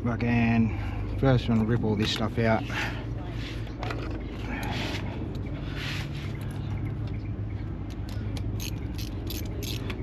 Again, first I'm going to rip all this stuff out.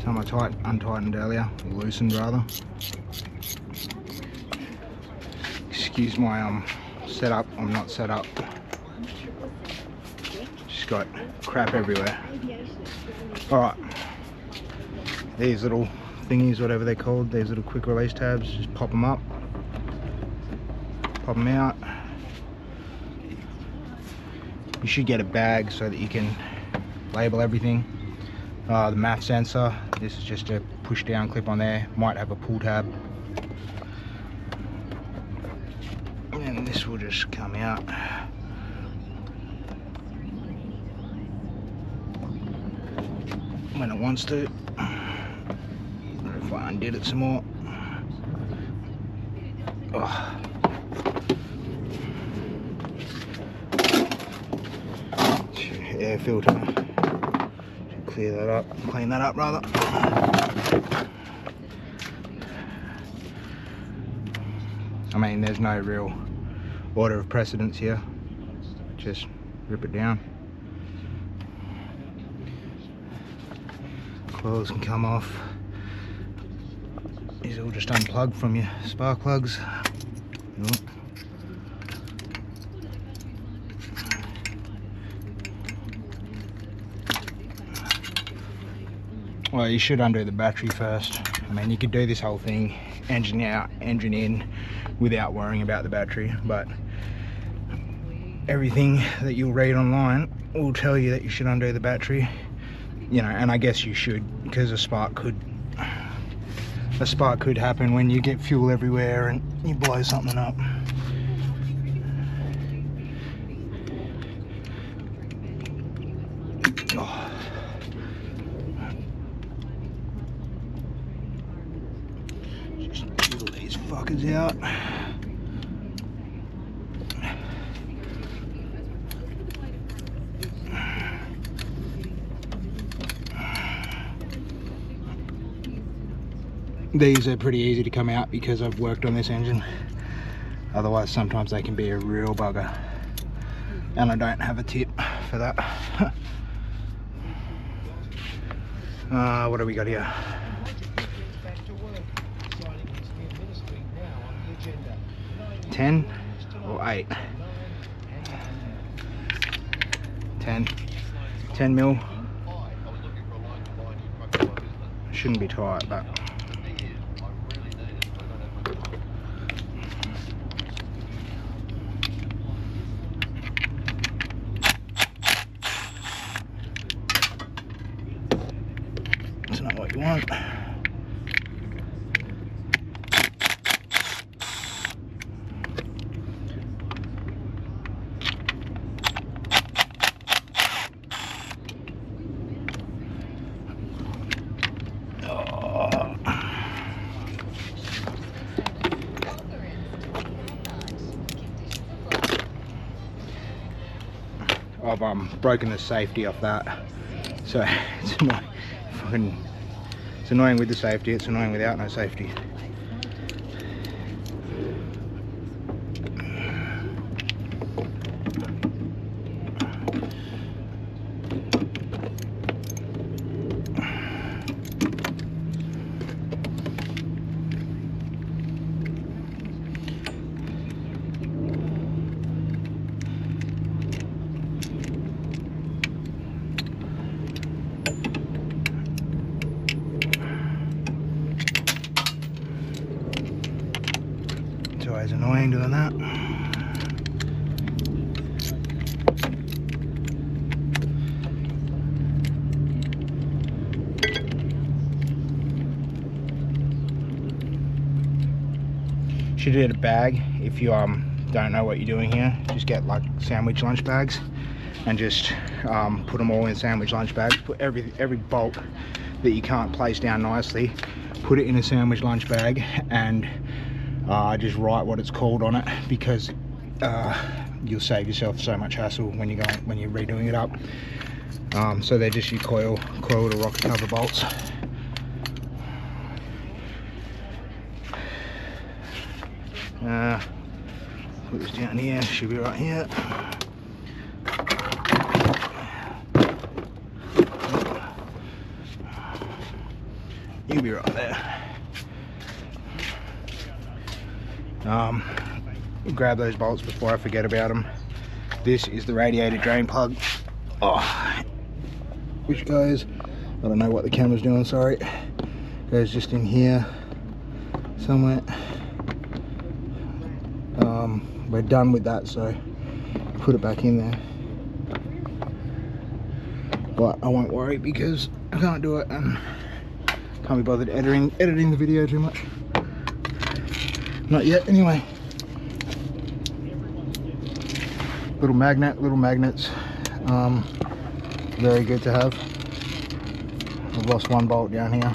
Some I untightened earlier, or loosened rather. Excuse my setup, I'm not set up. Just got crap everywhere. Alright, these little thingies, whatever they're called, these little quick release tabs, just pop them up, pop them out. You should get a bag so that you can label everything. The math sensor, this is just a push down clip on there, might have a pull tab. And this will just come out. When it wants to. If I undid it some more. Oh. Air filter. Clear that up, clean that up rather. I mean, there's no real order of precedence here. Just rip it down. Coils can come off. These all just unplugged from your spark plugs. Well, you should undo the battery first. I mean, you could do this whole thing, engine out, engine in, without worrying about the battery, but everything that you'll read online will tell you that you should undo the battery, you know, and I guess you should, because a spark could happen when you get fuel everywhere and you blow something up. Oh. Just jiggle these fuckers out. These are pretty easy to come out because I've worked on this engine. Otherwise, sometimes they can be a real bugger. And I don't have a tip for that. What do we got here? 10 or 8? 10 mil. Shouldn't be tight, but that's not what you want. I've broken the safety off that, so it's annoying. It's annoying with the safety, it's annoying without no safety. It's always annoying doing that. Should get a bag if you don't know what you're doing here. Just get like sandwich lunch bags and just put them all in sandwich lunch bags. Put every bolt that you can't place down nicely, put it in a sandwich lunch bag, and just write what it's called on it, because you'll save yourself so much hassle when you're redoing it up. So they're just your coil to rocker cover bolts. Put this down here, should be right here. You'll be right there. Grab those bolts before I forget about them. This is the radiator drain plug, which goes, I don't know what the camera's doing, sorry, goes just in here somewhere. We're done with that, so put it back in there, but I won't worry because I can't do it and can't be bothered editing the video too much. Not yet, anyway. Little magnets, very good to have. I've lost one bolt down here.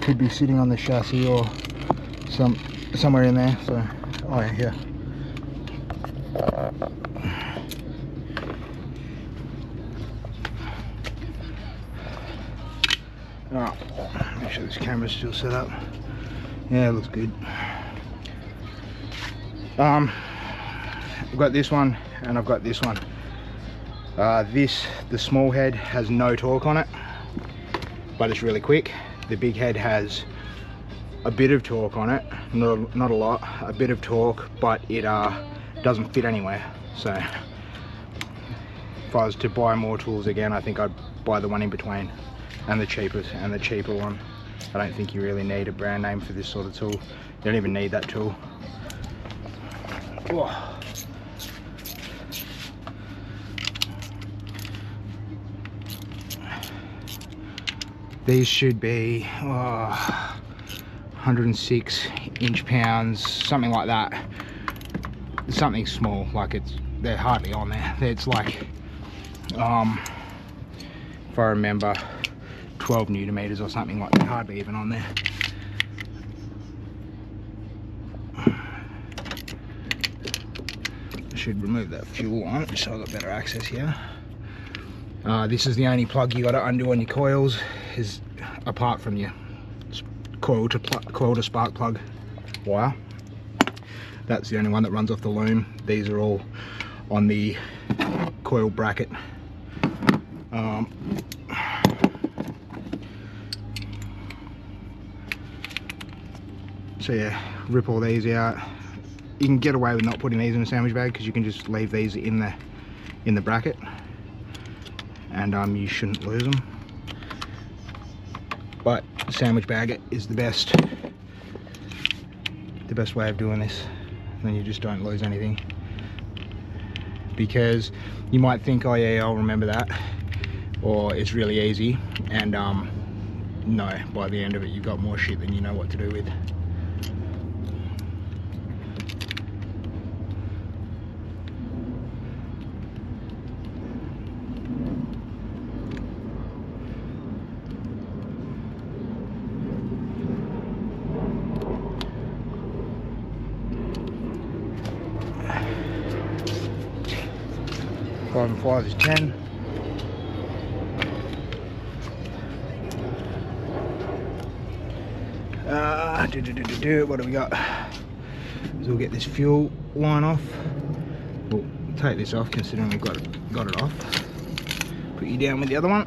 Could be sitting on the chassis or somewhere in there. So, oh yeah, here. Alright, make sure this camera's still set up. Yeah, it looks good. I've got this one and I've got this one. The small head has no torque on it, but it's really quick. The big head has a bit of torque on it, not a lot, a bit of torque, but it doesn't fit anywhere. So if I was to buy more tools again, I think I'd buy the one in between and the cheaper one. I don't think you really need a brand name for this sort of tool. You don't even need that tool. Oh. These should be 106 inch-pounds, something like that. Something small, like they're hardly on there. It's like, if I remember, 12 newton meters or something like that, hardly even on there. I should remove that fuel on so I've got better access here. This is the only plug you got to undo on your coils, is apart from your coil to spark plug wire. That's the only one that runs off the loom. These are all on the coil bracket. So yeah, rip all these out. You can get away with not putting these in a sandwich bag because you can just leave these in the bracket, and you shouldn't lose them. But sandwich bag is the best way of doing this, then you just don't lose anything. Because you might think, oh yeah, I'll remember that, or it's really easy, and no, by the end of it you've got more shit than you know what to do with. Five and 5 is 10. What do we got? So we'll get this fuel line off. We'll take this off considering we've got it off. Put you down with the other one.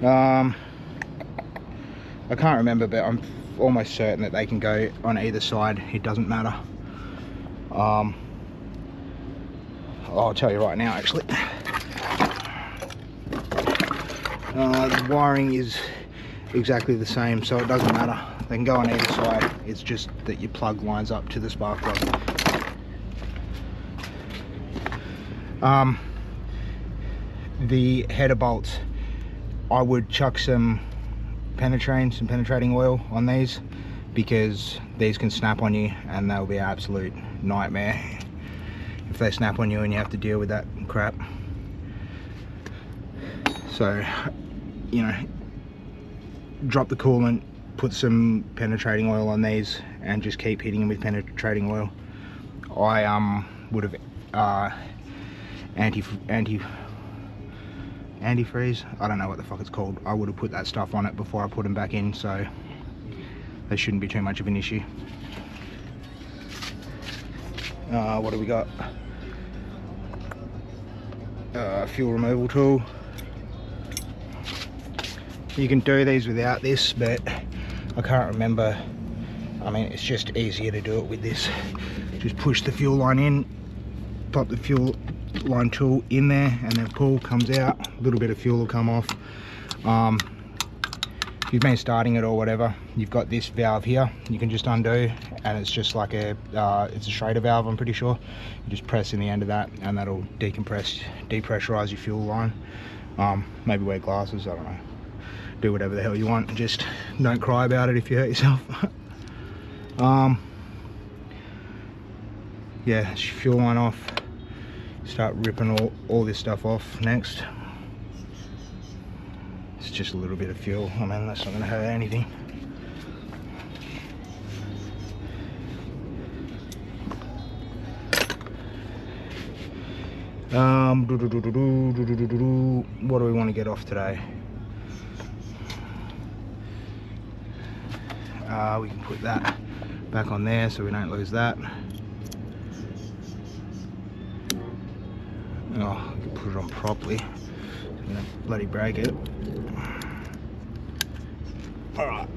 I can't remember, but I'm almost certain that they can go on either side. It doesn't matter. I'll tell you right now, actually. The wiring is exactly the same, so it doesn't matter. They can go on either side. It's just that your plug lines up to the spark plug. The header bolts, I would chuck some penetrating oil on these, because these can snap on you and they'll be an absolute nightmare if they snap on you and you have to deal with that crap. So, you know, drop the coolant, put some penetrating oil on these and just keep hitting them with penetrating oil. I would have antifreeze, I don't know what the fuck it's called. I would have put that stuff on it before I put them back in, so They shouldn't be too much of an issue. What do we got? Fuel removal tool. You can do these without this, but I can't remember. I mean, it's just easier to do it with this. Just push the fuel line in, pop the fuel line tool in there, and then pull, comes out. A little bit of fuel will come off. If you've been starting it or whatever, you've got this valve here you can just undo, and it's just like a it's a Schrader valve, I'm pretty sure. You just press in the end of that and that'll depressurize your fuel line. Maybe wear glasses, I don't know, do whatever the hell you want, just don't cry about it if you hurt yourself. Yeah, it's your fuel line off. Start ripping all this stuff off next. It's just a little bit of fuel. I mean, that's not going to hurt anything. What do we want to get off today? We can put that back on there so we don't lose that. Oh, we can put it on properly. I'm gonna bloody break it. Alright.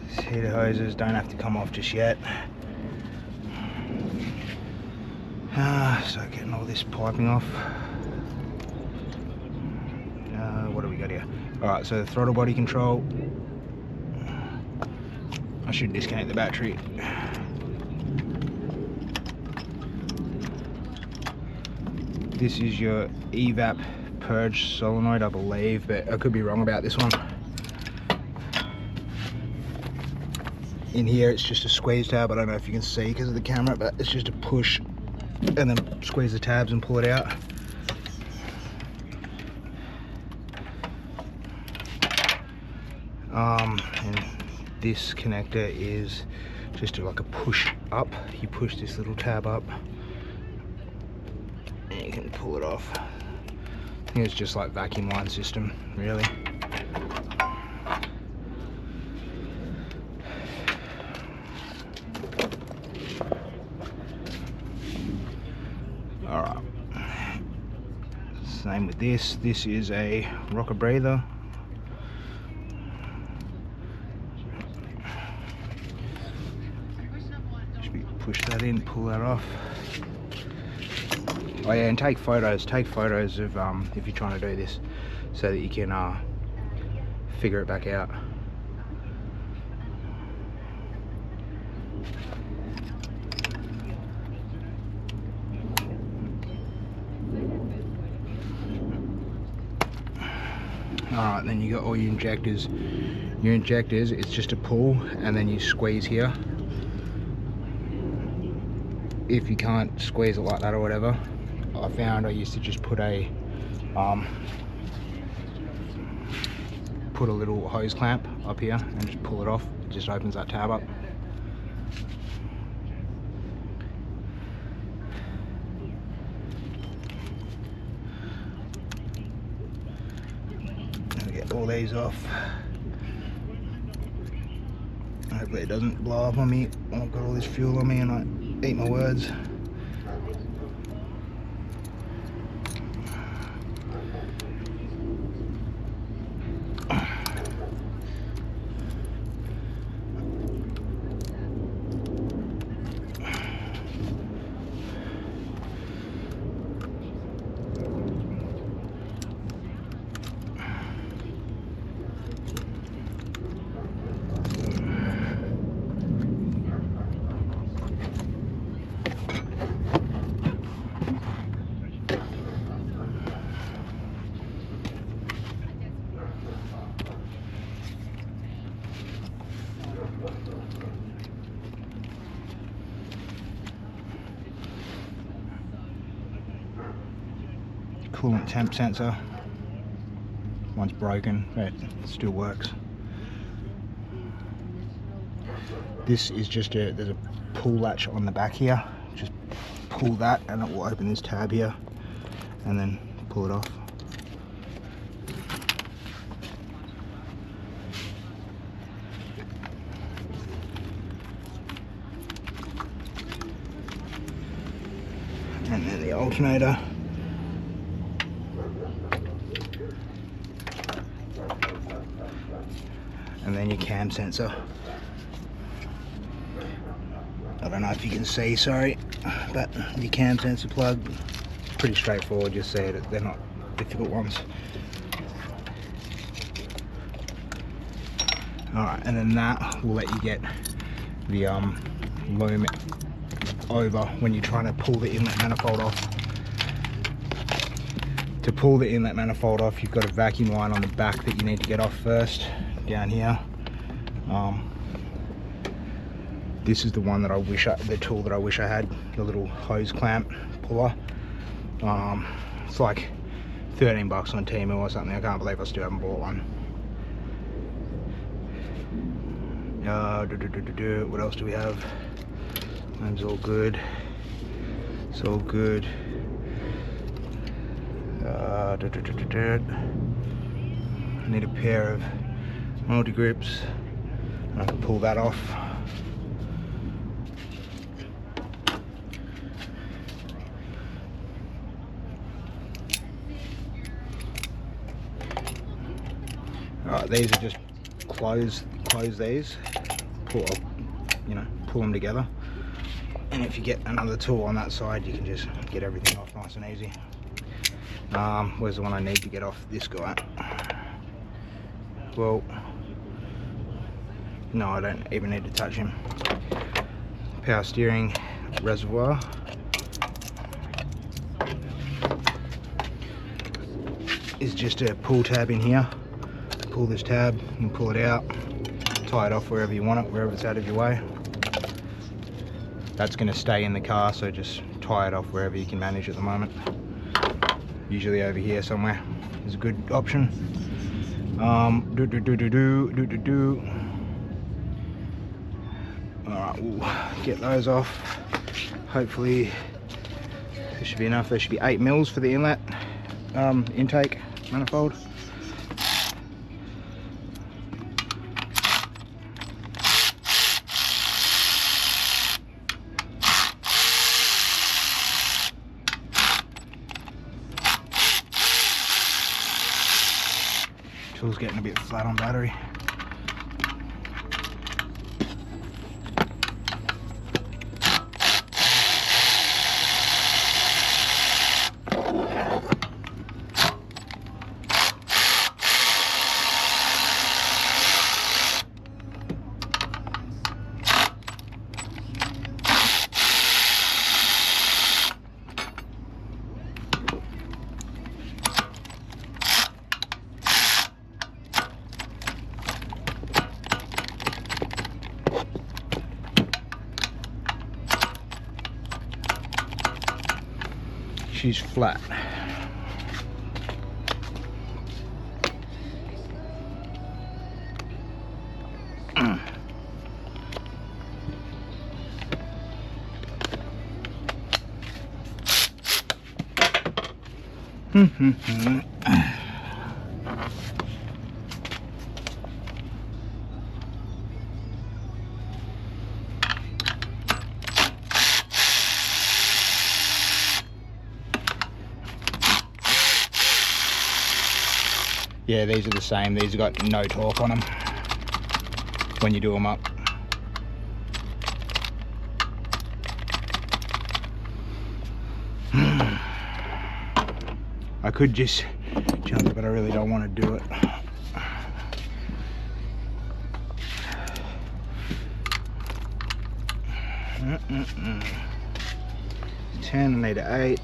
These heater hoses don't have to come off just yet. So getting all this piping off. What do we got here? Alright, so the throttle body control. I should disconnect the battery. This is your evap purge solenoid, I believe, but I could be wrong about this one. In here it's just a squeeze tab. I don't know if you can see because of the camera, but it's just a push and then squeeze the tabs and pull it out. And this connector is just like a push up. You push this little tab up and you can pull it off. I think it's just like vacuum line system, really. Alright. Same with this. This is a rocker breather. Push that in, pull that off. Oh yeah, and take photos of if you're trying to do this, so that you can figure it back out. Alright, then you got all your injectors. Your injectors, it's just a pull and then you squeeze here. If you can't squeeze it like that or whatever, I found I used to just put a little hose clamp up here and just pull it off. It just opens that tab up. And get all these off. Hopefully it doesn't blow up on me when I've got all this fuel on me and I eat my words. Coolant temp sensor. One's broken, but it still works. This is just there's a pull latch on the back here, just pull that and it will open this tab here and then pull it off. And then the alternator. And then your cam sensor. I don't know if you can see, sorry, but your cam sensor plug, pretty straightforward, just see it, they're not difficult ones. Alright, and then that will let you get the loom over when you're trying to pull the inlet manifold off. To pull the inlet manifold off, you've got a vacuum line on the back that you need to get off first, down here. This is the one that the tool that I wish I had, the little hose clamp puller. It's like 13 bucks on Temu or something. I can't believe I still haven't bought one. What else do we have? Name's all good. It's all good. I need a pair of multi grips, and I can pull that off. Alright, these are just close these, pull them together. And if you get another tool on that side, you can just get everything off nice and easy. Where's the one I need to get off this guy? Well, no, I don't even need to touch him. Power steering reservoir. Is just a pull tab in here. Pull this tab, you can pull it out, tie it off wherever you want it, wherever it's out of your way. That's going to stay in the car, so just tie it off wherever you can manage at the moment. Usually over here somewhere is a good option. Alright, we'll get those off. Hopefully there should be enough. There should be 8 mils for the inlet intake manifold. Tool's getting a bit flat on battery. She's flat. Yeah, these are the same. These have got no torque on them when you do them up. I could just jump it, but I really don't want to do it. 10, I need an 8.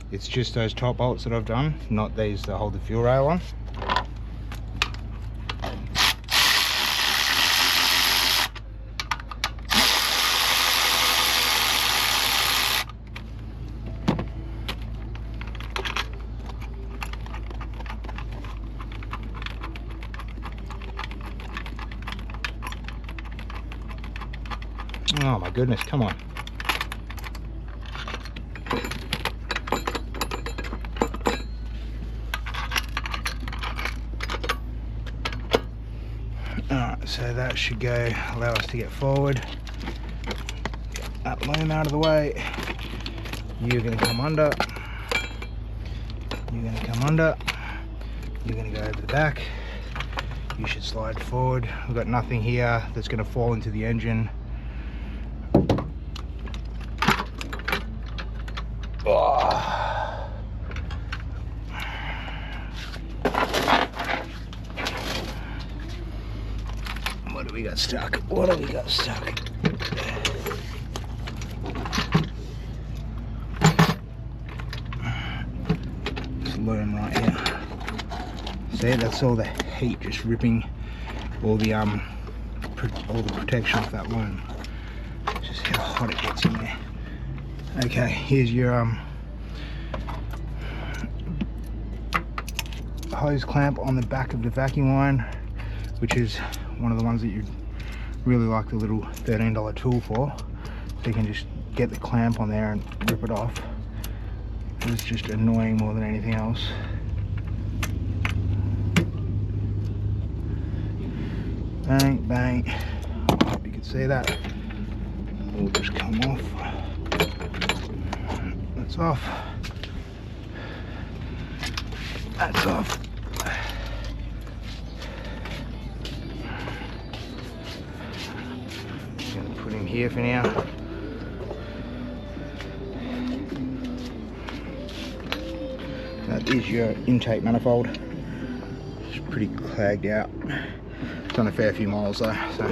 It's just those top bolts that I've done, not these that hold the fuel rail on. Oh my goodness, come on. Alright, so that should go, allow us to get forward. Get that loom out of the way. You're going to come under. You're going to come under. You're going to go over the back. You should slide forward. We've got nothing here that's going to fall into the engine. Oh. What do we got stuck? What do we got stuck? Loom right here. See, that's all the heat just ripping all the protection off that loom. Just how hot it gets in there. Okay, here's your hose clamp on the back of the vacuum line, which is one of the ones that you'd really like the little $13 tool for. So you can just get the clamp on there and rip it off. It's just annoying more than anything else. Bang, bang. I hope you can see that. Will just come off. That's off. That's off. Just gonna put him here for now. That is your intake manifold. It's pretty clagged out. Done a fair few miles though, so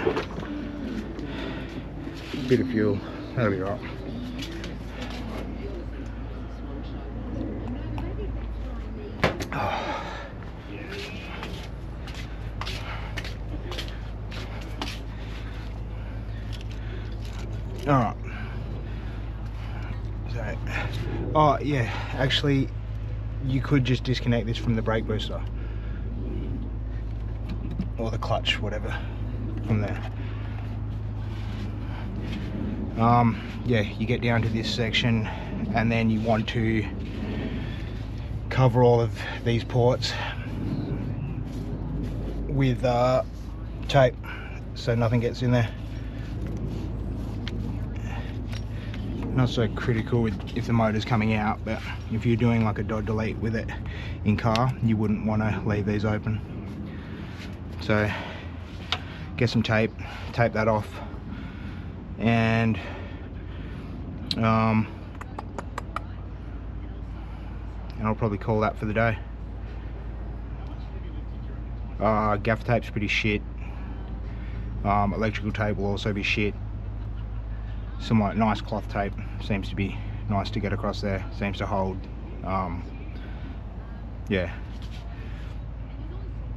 bit of fuel, that'll be right. Oh. Alright. So, oh yeah, actually you could just disconnect this from the brake booster or the clutch, whatever, from there. Yeah, you get down to this section and then you want to cover all of these ports with tape so nothing gets in there. Not so critical if the motor's coming out, but if you're doing like a dot delete with it in car, you wouldn't want to leave these open. So get some tape, tape that off, and I'll probably call that for the day. Gaffer tape's pretty shit. Electrical tape will also be shit. Some like nice cloth tape seems to be nice to get across there, seems to hold. Yeah,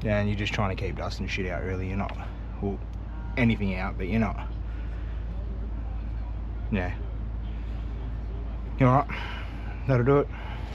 and you're just trying to keep dust and shit out really. You're not, well, anything out, but you're not. Yeah. Alright, that'll do it.